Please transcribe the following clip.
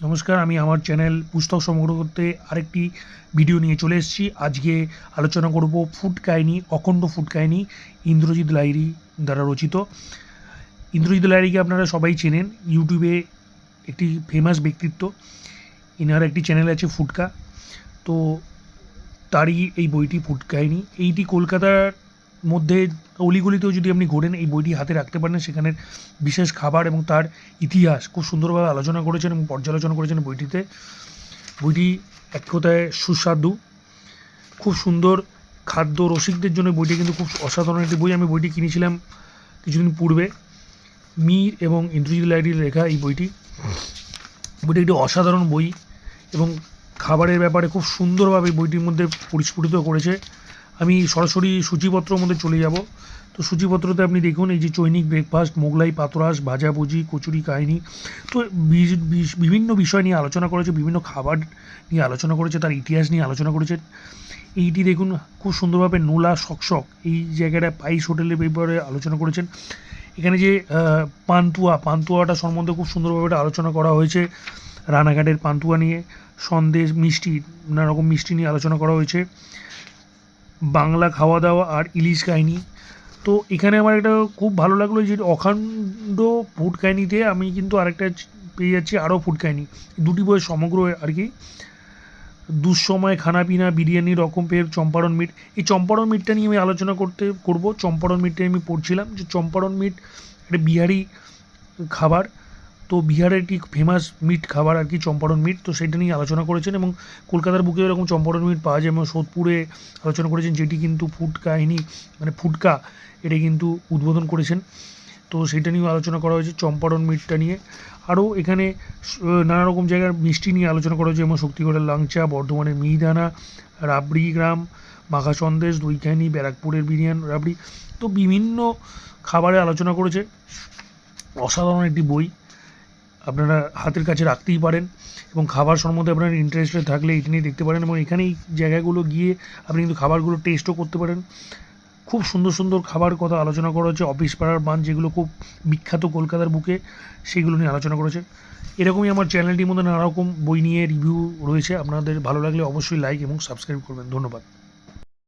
নমস্কার, আমি আমার চ্যানেল পুস্তক সংগ্রহ করতে আরেকটি ভিডিও নিয়ে চলে এসেছি। আজকে আলোচনা করব ফুড কাহিনী, অখণ্ড ফুড কাহিনী, ইন্দ্রজিৎ লাহিড়ী দ্বারা রচিত। ইন্দ্রজিৎ লাহিড়ীকে আপনারা সবাই চেনেন, ইউটিউবে একটি ফেমাস ব্যক্তিত্ব। ইনার একটি চ্যানেল আছে ফুডকা, তো তারই এই বইটি ফুড কাহিনী। এইটি কলকাতার মধ্যে অলিগলিতেও যদি আপনি ঘোরেন, এই বইটি হাতে রাখতে পারেন। সেখানের বিশেষ খাবার এবং তার ইতিহাস খুব সুন্দরভাবে আলোচনা করেছেন এবং পর্যালোচনা করেছেন বইটিতে। বইটি এক কথায় সুস্বাদু, খুব সুন্দর। খাদ্য রসিকদের জন্য বইটি কিন্তু খুব অসাধারণ একটি বই। আমি বইটি কিনেছিলাম কিছুদিন পূর্বে। মীর এবং ইন্দ্রজিৎ লাহিড়ীর লেখা এই বইটি একটি অসাধারণ বই এবং খাবারের ব্যাপারে খুব সুন্দরভাবে বইটির মধ্যে পরিস্ফুটিত করেছে। আমি সরাসরি সূচিপত্রের মধ্যে চলে যাব। তো সূচিপত্রতে আপনি দেখুন, এই যে চৈনিক ব্রেকফাস্ট, মোগলাই পাতরাস, ভাজাভুজি, কচুরি কাহিনী। তো বিভিন্ন বিষয় নিয়ে আলোচনা করেছে, বিভিন্ন খাবার নিয়ে আলোচনা করেছে, তার ইতিহাস নিয়ে আলোচনা করেছে। এইটি দেখুন খুব সুন্দরভাবে নোলা সকসক এই জায়গাটা পাইস হোটেলের ব্যাপারে আলোচনা করেছেন। এখানে যে পান্তুয়াটা সম্বন্ধে খুব সুন্দরভাবে আলোচনা করা হয়েছে। রানাঘাটের পান্তুয়া নিয়ে, সন্দেশ, মিষ্টি, নানা রকম মিষ্টি নিয়ে আলোচনা করা হয়েছে। বাংলা খাওয়া দাওয়া আর ইলিশ কাহিনী। তো এখানে আমার একটা খুব ভালো লাগলো যে অখণ্ড ফুড কাহিনীতে আমি কিন্তু আরেকটা পেয়ে যাচ্ছি, আরও ফুড কাহিনী। দুটি বই সমগ্র আর কি। দুঃসময় খানাপিনা, বিরিয়ানি, রকম ফের, চম্পারণ মিট। এই চম্পারণ মিটটা নিয়ে আমি আলোচনা করব। চম্পারণ মিটটা আমি পড়ছিলাম যে চম্পারণ মিট একটা বিহারি খাবার। তো বিহারের একটি ফেমাস মিট খাবার আর কি চম্পারণ মিট। তো সেটা নিয়ে আলোচনা করেছেন এবং কলকাতার বুকে এরকম চম্পারণ মিট পাওয়া যায় এবং সোদপুরে আলোচনা করেছেন, যেটি কিন্তু ফুড কাহিনী মানে ফুডকা এটা কিন্তু উদ্বোধন করেছেন। তো সেটা নিয়েও আলোচনা করা হয়েছে চম্পারণ মিটটা নিয়ে। আরও এখানে নানা রকম জায়গার মিষ্টি নিয়ে আলোচনা করা হয়েছে, যেমন শক্তিগড়ের লাংচা, বর্ধমানের মিহিদানা, রাবড়ি গ্রাম, মাখা সন্দেশ, দইখানি, ব্যারাকপুরের বিরিয়ানি রাবড়ি। তো বিভিন্ন খাবারে আলোচনা করেছে। অসাধারণ একটি বই, আপনারা হাতের কাছে রাখতেই পারেন এবং খাবার সম্বন্ধে আপনার ইন্টারেস্টেড থাকলে এটি নিয়ে দেখতে পারেন এবং এখানে এই জায়গাগুলো গিয়ে আপনি কিন্তু খাবারগুলো টেস্টও করতে পারেন। খুব সুন্দর সুন্দর খাবার কথা আলোচনা করা হচ্ছে। অফিস পাড়ার পান, যেগুলো খুব বিখ্যাত কলকাতার বুকে, সেগুলো নিয়ে আলোচনা করেছে। এরকমই আমার চ্যানেলটির মধ্যে নানা রকম বই নিয়ে রিভিউ রয়েছে। আপনাদের ভালো লাগলে অবশ্যই লাইক এবং সাবস্ক্রাইব করবেন। ধন্যবাদ।